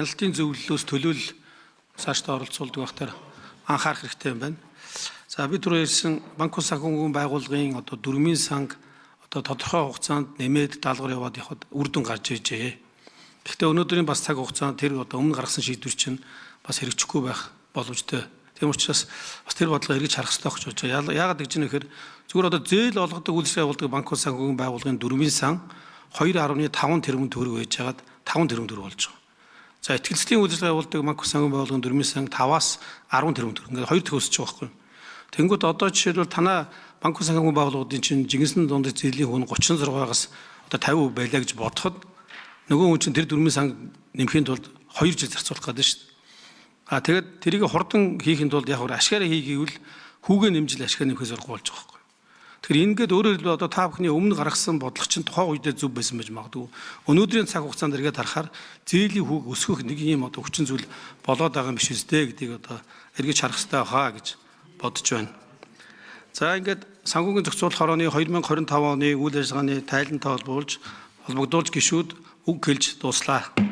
Хяналтын зөвлөлөөс төлөөлөл цаашдаа оролцуулдаг байхтаар анхаарах хэрэгтэй юм байна. За бид түрүү ярьсан банк ус санхүүгийн байгууллагын дөрмийн санг тодорхой хугацаанд нэмээд даалгавар яваад явахад үр дүн гарч ижээ. Гэхдээ өнөөдрийн бас цаг хугацаанд тэр өмнө гаргасан шийдвэр чинь бас хэрэгжихгүй байх боломжтой. Тийм учраас бас тэр бодлого эргэж харах хэрэгтэй гэж бодож байна. Яагаад гэж нэхэр зүгээр зээл олгодог үйлчлэл явуулдаг банк ус санхүүгийн байгууллагын дөрмийн сан 2.5 тэрбум төгрөг байж хагаад 5 тэрбум төгрөг болж байгаа. За ихтгэл үйлчлэл явуулдаг банк ус санхүүгийн байгууллагын дөрмийн сан 5-аас 10 тэрбум төгрөг. Ингээд 2 дахин өсөж байгаа байхгүй юу? Тэнгүүд одоо жишээлбэл танаа банк ус санхүүгийн байгууллагуудын чинь жигэнсэн дунд зээлийн хүн 36-аас 50% байлаа гэж бодоход нөгөө хүн чинь тэр дөрмийн сан нэмэхийн тулд 2 жил зарцуулах гэдэг шүү дээ. Тэгээд тэрийг хурдан хийхин тулд яг ашгаараа хийгээвэл хүүгээ нэмжил ашгаа нэмэхээс аргагүй болж байгаа байхгүй. Тэгэхээр ингээд өөрөөр хэлбэл та бүхний өмнө гаргасан бодлого чинь тухайн үедээ зөв байсан байж магадгүй. Өнөөдрийн цаг хугацаанд эргээд харахаар зээлийн хүүг өсгөх нэг юм хүчин зүйл болоод байгаа юм биш үстэй гэдгийг эргэж харах хэрэгтэй хаа гэж бодож байна. За ингээд санхүүгийн зохицуулах хорооны 2025 оны үйл ажиллагааны тайлантай холбогдуулж гишүүд үг хэлж дууслаа.